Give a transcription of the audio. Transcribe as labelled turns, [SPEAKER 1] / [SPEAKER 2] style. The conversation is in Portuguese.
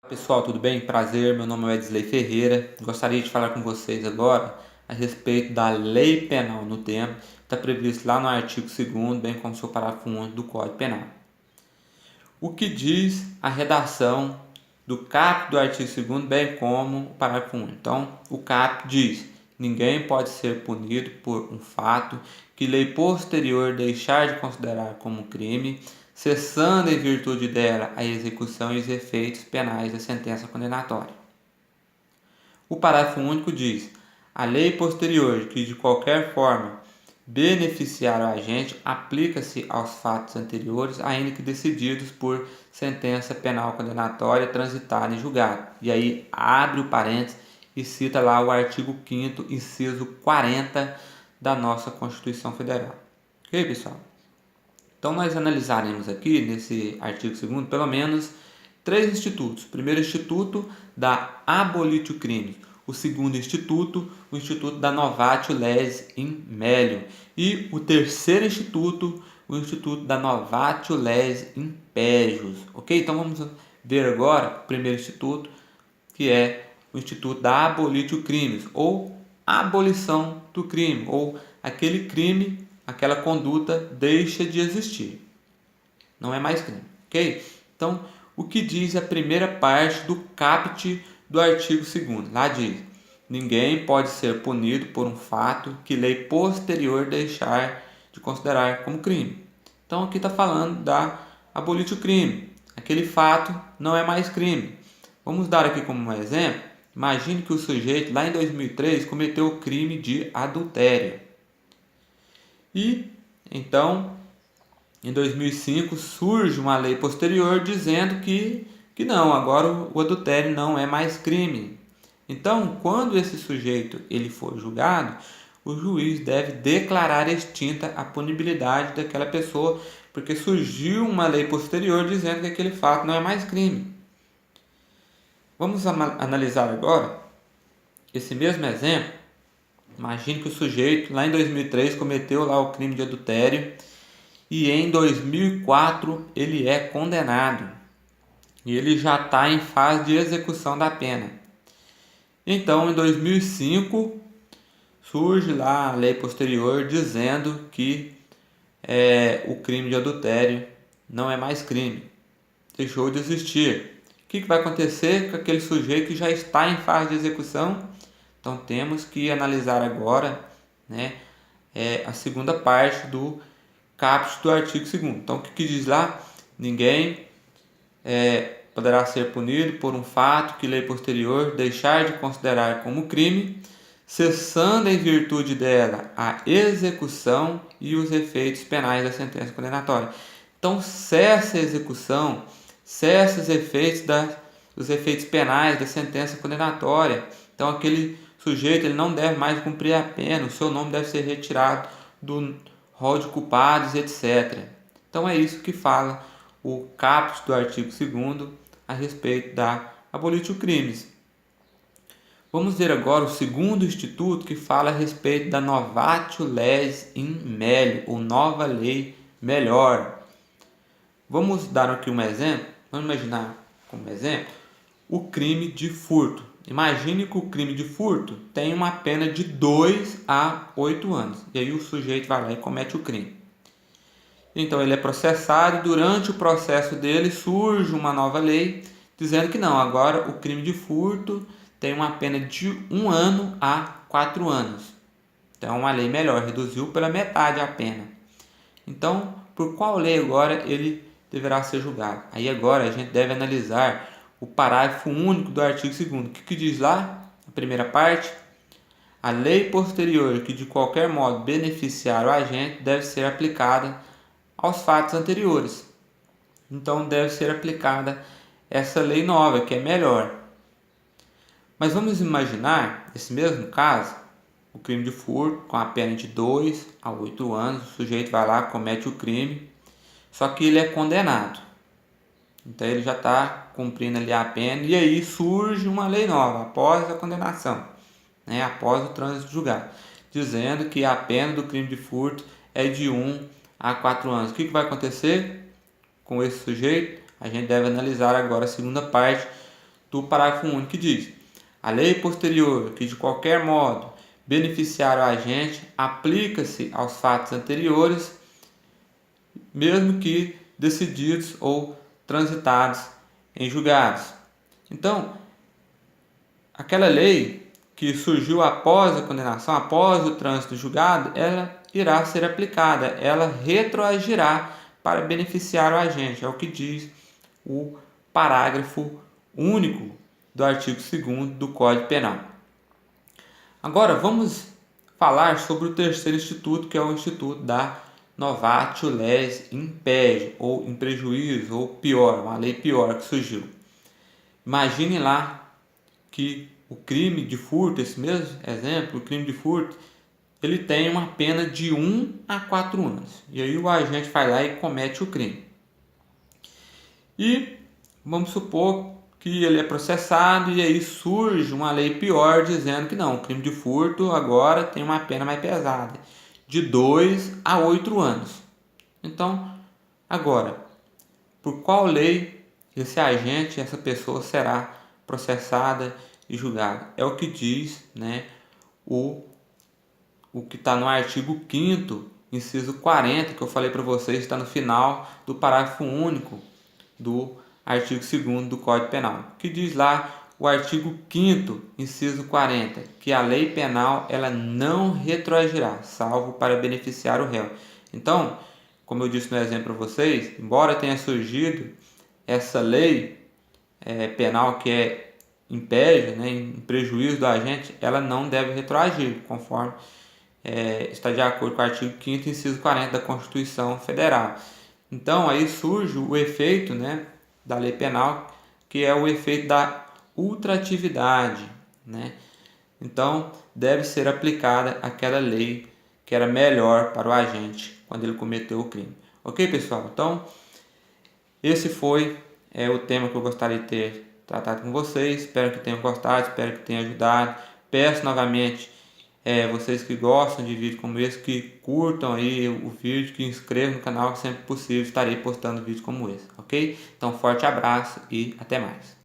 [SPEAKER 1] Pessoal, tudo bem? Prazer, meu nome é Edsley Ferreira. Gostaria de falar com vocês agora a respeito da lei penal no tema. Está previsto lá no artigo 2º, bem como seu parágrafo único do Código Penal. O que diz a redação do caput do artigo 2º, bem como o parágrafo único. Então, o caput diz: ninguém pode ser punido por um fato que lei posterior deixar de considerar como crime, cessando em virtude dela a execução e os efeitos penais da sentença condenatória. O parágrafo único diz: a lei posterior que de qualquer forma beneficiar o agente aplica-se aos fatos anteriores, ainda que decididos por sentença penal condenatória transitada em julgado. E aí abre o parênteses e cita lá o artigo 5º, inciso 40 da nossa Constituição Federal. Ok, pessoal? Então nós analisaremos aqui nesse artigo 2º pelo menos três institutos. O primeiro instituto da abolitio crimes, o segundo instituto, o instituto da novatio legis in melium, e o terceiro instituto, o instituto da novatio legis in pejus. Ok? Então vamos ver agora o primeiro instituto, que é o instituto da abolitio crimes, ou abolição do crime, ou aquele crime, aquela conduta deixa de existir, não é mais crime, ok? Então, o que diz a primeira parte do caput do artigo 2º? Lá diz: ninguém pode ser punido por um fato que lei posterior deixar de considerar como crime. Então, aqui está falando da abolitio crime, aquele fato não é mais crime. Vamos dar aqui como um exemplo: imagine que o sujeito lá em 2003 cometeu o crime de adultério. E então, em 2005 surge uma lei posterior dizendo que não, agora o adultério não é mais crime. Então, quando esse sujeito ele for julgado, o juiz deve declarar extinta a punibilidade daquela pessoa, porque surgiu uma lei posterior dizendo que aquele fato não é mais crime. Vamos analisar agora esse mesmo exemplo. Imagine que o sujeito lá em 2003 cometeu lá o crime de adultério e em 2004 ele é condenado e ele já está em fase de execução da pena. Então, em 2005 surge lá a lei posterior dizendo que o crime de adultério não é mais crime, deixou de existir. O que vai acontecer com aquele sujeito que já está em fase de execução? Então temos que analisar agora, a segunda parte do caput do artigo 2º. Então o que diz lá? Ninguém poderá ser punido por um fato que lei posterior deixar de considerar como crime, cessando em virtude dela a execução e os efeitos penais da sentença condenatória. Então cessa a execução, cessa os efeitos penais da sentença condenatória. Então aquele sujeito ele não deve mais cumprir a pena, o seu nome deve ser retirado do rol de culpados, etc. Então é isso que fala o caput do artigo 2º a respeito da abolitio crimes. Vamos ver agora o segundo instituto, que fala a respeito da novatio legis in melium, ou nova lei melhor. Vamos dar aqui um exemplo. Vamos imaginar como exemplo o crime de furto. Imagine que o crime de furto tem uma pena de 2 a 8 anos. E aí o sujeito vai lá e comete o crime. Então ele é processado e durante o processo dele surge uma nova lei dizendo que não, agora o crime de furto tem uma pena de 1 ano a 4 anos. Então é uma lei melhor, reduziu pela metade a pena. Então, por qual lei agora ele deverá ser julgado? Aí agora a gente deve analisar o parágrafo único do artigo 2º. O que diz lá? A primeira parte: a lei posterior que de qualquer modo beneficiar o agente deve ser aplicada aos fatos anteriores. Então deve ser aplicada essa lei nova, que é melhor. Mas vamos imaginar esse mesmo caso, o crime de furto com a pena de 2 a 8 anos, o sujeito vai lá, comete o crime, só que ele é condenado. Então ele já está cumprindo ali a pena e aí surge uma lei nova após a condenação, após o trânsito julgado, dizendo que a pena do crime de furto é de 1 a 4 anos. O que vai acontecer com esse sujeito? A gente deve analisar agora a segunda parte do parágrafo único, que diz: a lei posterior que de qualquer modo beneficiar o agente aplica-se aos fatos anteriores, mesmo que decididos ou transitados em julgados. Então, aquela lei que surgiu após a condenação, após o trânsito julgado, ela irá ser aplicada, ela retroagirá para beneficiar o agente. É o que diz o parágrafo único do artigo 2º do Código Penal. Agora vamos falar sobre o terceiro instituto, que é o instituto da novatio legis in pede, ou em prejuízo, ou pior, uma lei pior que surgiu. Imagine lá que o crime de furto, esse mesmo exemplo, o crime de furto, ele tem uma pena de 1 a 4 anos. E aí o agente vai lá e comete o crime. E vamos supor que ele é processado e aí surge uma lei pior dizendo que não, o crime de furto agora tem uma pena mais pesada, de 2 a 8 anos. Então, agora, por qual lei esse agente, essa pessoa será processada e julgada? É o que diz, né, o que está no artigo 5º, inciso 40, que eu falei para vocês, está no final do parágrafo único do artigo 2º do Código Penal, que diz lá o artigo 5º, inciso 40, que a lei penal ela não retroagirá, salvo para beneficiar o réu. Então, como eu disse no exemplo para vocês, embora tenha surgido essa lei penal que é impede, né, em prejuízo do agente, ela não deve retroagir, conforme está de acordo com o artigo 5º, inciso 40 da Constituição Federal. Então, aí surge o efeito, né, da lei penal, que é o efeito da ultratividade, né? Então, deve ser aplicada aquela lei que era melhor para o agente quando ele cometeu o crime. Ok, pessoal? Então, esse foi o tema que eu gostaria de ter tratado com vocês. Espero que tenham gostado, espero que tenha ajudado. Peço novamente vocês que gostam de vídeo como esse, que curtam aí o vídeo, que inscrevam no canal, que sempre possível estarei postando vídeos como esse, ok? Então, forte abraço e até mais.